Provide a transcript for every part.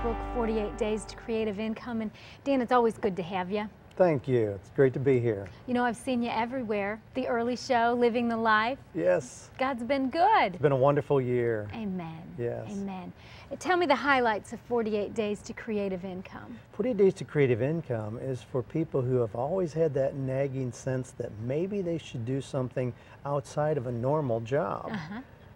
book, 48 Days to Creative Income. And Dan, it's always good to have you. Thank you. It's great to be here. You know, I've seen you everywhere. The Early Show, Living the Life. Yes. God's been good. It's been a wonderful year. Amen. Yes. Amen. Tell me the highlights of 48 Days to Creative Income. 48 Days to Creative Income is for people who have always had that nagging sense that maybe they should do something outside of a normal job.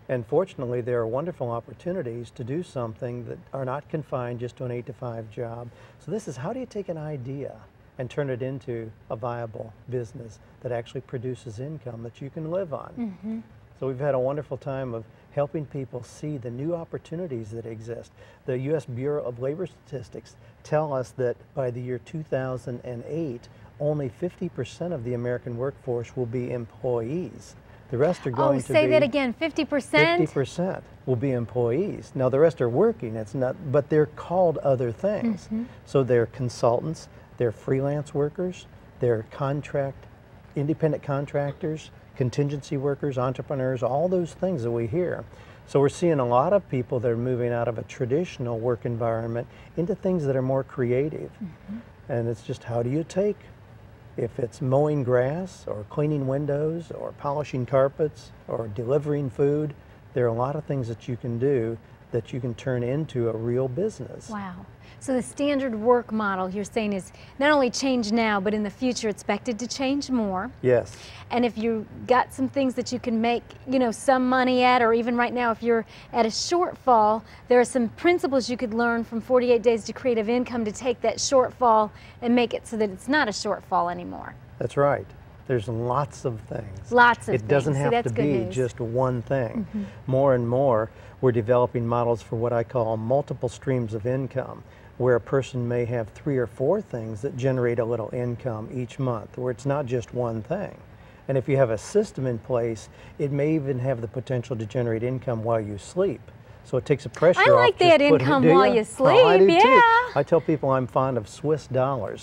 And fortunately, there are wonderful opportunities to do something that are not confined just to an 8-to-5 job. So this is, how do you take an idea and turn it into a viable business that actually produces income that you can live on? So we've had a wonderful time of helping people see the new opportunities that exist. The U.S. Bureau of Labor Statistics tell us that by the year 2008, only 50% of the American workforce will be employees. The rest are going to be... Oh, say that again, 50%? 50% will be employees. Now the rest are working, it's not, but they're called other things. So they're consultants, they're freelance workers, they're independent contractors, contingency workers, entrepreneurs, all those things that we hear. So we're seeing a lot of people that are moving out of a traditional work environment into things that are more creative. And it's just, how do you take, if it's mowing grass or cleaning windows or polishing carpets or delivering food, there are a lot of things that you can do that you can turn into a real business. Wow. So the standard work model you're saying is not only changed now, but in the future expected to change more. Yes. And if you got some things that you can make, you know, some money at, or even right now if you're at a shortfall, there are some principles you could learn from 48 Days to Creative Income to take that shortfall and make it so that it's not a shortfall anymore. That's right. There's lots of things. Lots of things. It doesn't have to be just one thing. More and more, we're developing models for what I call multiple streams of income, where a person may have 3 or 4 things that generate a little income each month, where it's not just one thing. And if you have a system in place, it may even have the potential to generate income while you sleep. So it takes the pressure off. I like that income while you sleep. Oh, I do too. I tell people I'm fond of Swiss dollars.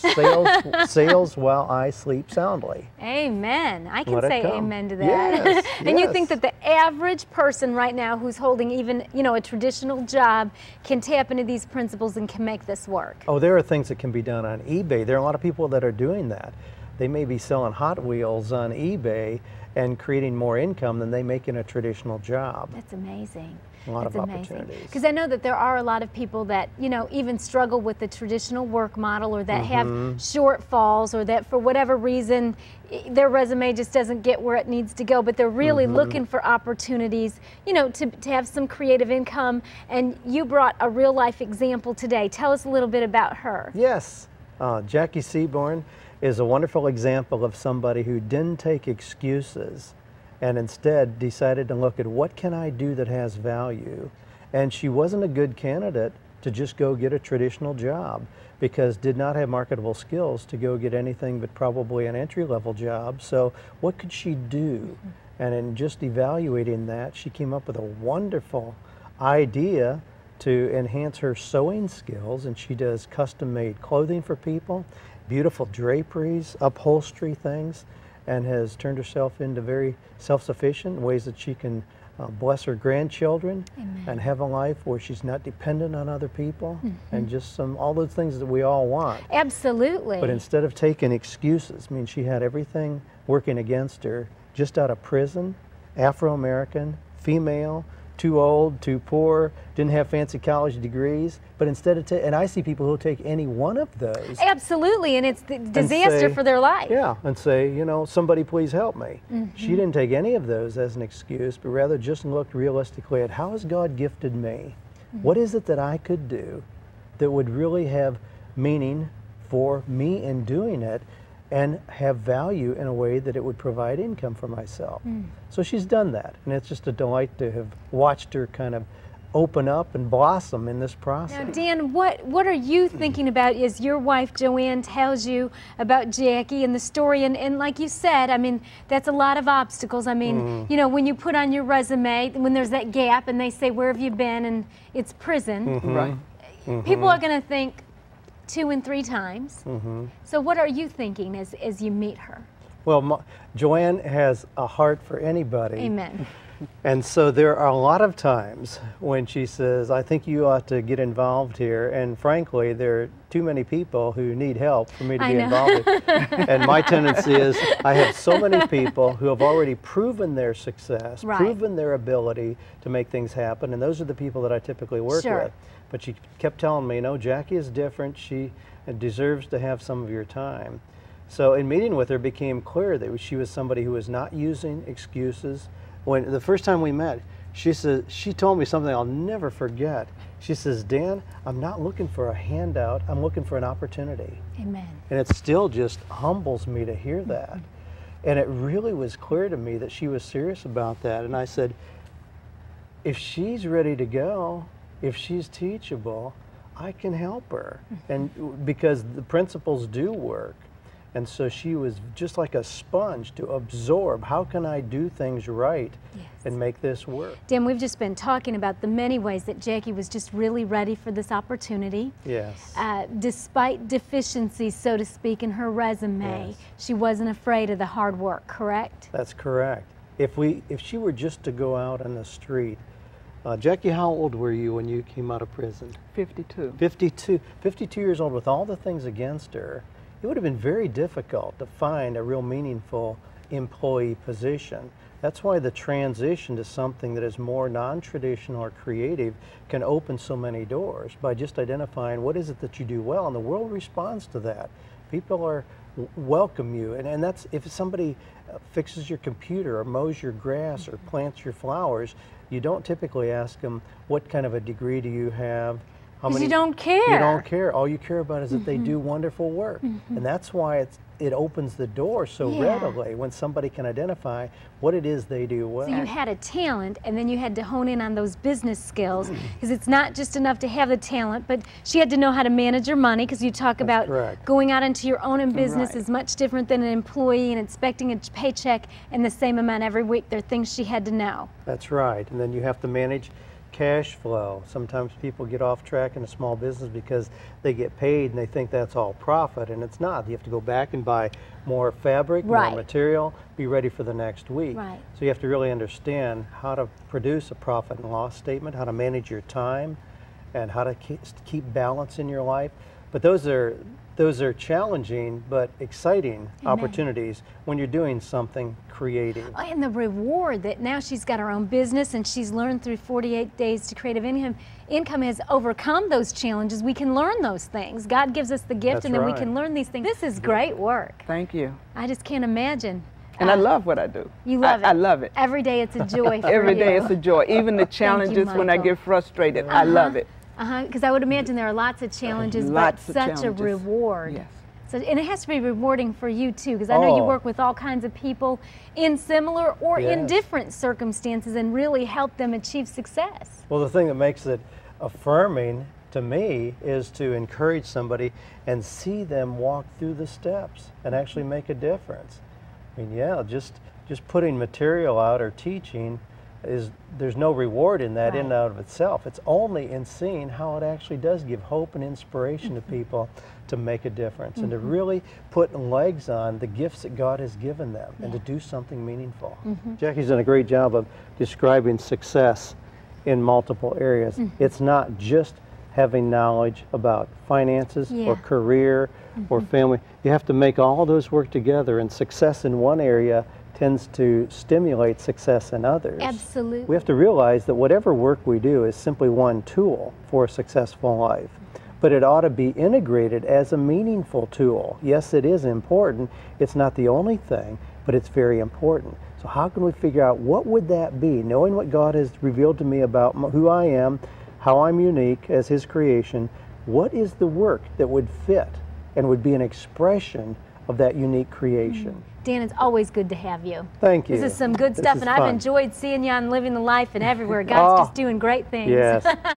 Sales while I sleep soundly. Amen. I can say amen to that. Yes, And you think that the average person right now who's holding even, you know, a traditional job can tap into these principles and can make this work? Oh, there are things that can be done on eBay. There are a lot of people that are doing that. They may be selling Hot Wheels on eBay and creating more income than they make in a traditional job. That's amazing. A lot of opportunities. Because I know that there are a lot of people that, you know, even struggle with the traditional work model, or that have shortfalls, or that for whatever reason their resume just doesn't get where it needs to go, but they're really looking for opportunities, you know, to have some creative income. And you brought a real life example today. Tell us a little bit about her. Yes. Jackie Seaborn is a wonderful example of somebody who didn't take excuses and instead decided to look at what can I do that has value. And she wasn't a good candidate to just go get a traditional job, because did not have marketable skills to go get anything but probably an entry-level job. So what could she do? And in just evaluating that, she came up with a wonderful idea to enhance her sewing skills, and she does custom-made clothing for people, beautiful draperies, upholstery things, and has turned herself into very self-sufficient in ways that she can bless her grandchildren and have a life where she's not dependent on other people, and just all those things that we all want. Absolutely. But instead of taking excuses, I mean, she had everything working against her, just out of prison, Afro-American, female, too old, too poor, didn't have fancy college degrees, but instead of, and I see people who'll take any one of those. Absolutely, and it's the disaster for their life. Yeah, and say, you know, somebody please help me. She didn't take any of those as an excuse, but rather just looked realistically at, how has God gifted me? What is it that I could do that would really have meaning for me in doing it, and have value in a way that it would provide income for myself. So she's done that, and it's just a delight to have watched her kind of open up and blossom in this process. Now, Dan, what are you thinking about as your wife Joanne tells you about Jackie and the story? And like you said, I mean, that's a lot of obstacles. I mean, you know, when you put on your resume, when there's that gap and they say, where have you been? And it's prison. Right. People are going to think 2 and 3 times. So what are you thinking as you meet her? Well, Joanne has a heart for anybody. Amen. And so there are a lot of times when she says, I think you ought to get involved here. And frankly, there are too many people who need help for me to be involved in. And my tendency is I have so many people who have already proven their success, proven their ability to make things happen. And those are the people that I typically work with. But she kept telling me, no, Jackie is different. She deserves to have some of your time. So in meeting with her, it became clear that she was somebody who was not using excuses. When the first time we met, she told me something I'll never forget. She says, Dan, I'm not looking for a handout, I'm looking for an opportunity. Amen. And it still just humbles me to hear that. And it really was clear to me that she was serious about that. And I said, if she's ready to go, if she's teachable, I can help her. And because the principles do work. And so she was just like a sponge to absorb, how can I do things right and make this work? Dan, we've just been talking about the many ways that Jackie was just really ready for this opportunity. Yes. Despite deficiencies, so to speak, in her resume, she wasn't afraid of the hard work, correct? That's correct. If she were just to go out on the street, Jackie, how old were you when you came out of prison? 52. 52 years old with all the things against her. It would have been very difficult to find a real meaningful employee position. That's why the transition to something that is more non-traditional or creative can open so many doors by just identifying what is it that you do well, and the world responds to that. People welcome you, and that's if somebody fixes your computer or mows your grass or plants your flowers, you don't typically ask them, what kind of a degree do you have? Because you don't care. You don't care. All you care about is that they do wonderful work. And that's why it opens the door so readily when somebody can identify what it is they do well. So you had a talent, and then you had to hone in on those business skills, because it's not just enough to have the talent, but she had to know how to manage her money, because you talk about going out into your own business is much different than an employee and expecting a paycheck and the same amount every week. There are things she had to know. That's right. And then you have to manage cash flow. Sometimes people get off track in a small business because they get paid and they think that's all profit, and it's not. You have to go back and buy more fabric, more material, be ready for the next week. So you have to really understand how to produce a profit and loss statement, how to manage your time, and how to keep balance in your life. But those are challenging but exciting opportunities when you're doing something creative. And the reward that now she's got her own business, and she's learned through 48 Days to Creative Income has overcome those challenges. We can learn those things. God gives us the gift, and then we can learn these things. This is great work. Thank you. I just can't imagine. And I love what I do. You love it. I love it. Every day it's a joy for Every you. day it's a joy. Even the challenges when I get frustrated, I love it. Because I would imagine there are lots of challenges, but such a reward. Yes. So, and it has to be rewarding for you too, because I know you work with all kinds of people in similar or in different circumstances and really help them achieve success. Well, the thing that makes it affirming to me is to encourage somebody and see them walk through the steps and actually make a difference. I mean, just putting material out or teaching there's no reward in that in and out of itself. It's only in seeing how it actually does give hope and inspiration to people to make a difference and to really put legs on the gifts that God has given them and to do something meaningful. Jackie's done a great job of describing success in multiple areas. It's not just having knowledge about finances or career or family. You have to make all those work together, and success in one area tends to stimulate success in others. Absolutely. We have to realize that whatever work we do is simply one tool for a successful life, but it ought to be integrated as a meaningful tool. Yes, it is important. It's not the only thing, but it's very important. So how can we figure out what would that be? Knowing what God has revealed to me about who I am, how I'm unique as His creation, what is the work that would fit and would be an expression of that unique creation? Dan, it's always good to have you. Thank you. This is some good stuff, and I've enjoyed seeing you on Living the Life and everywhere. God's just doing great things. Yes.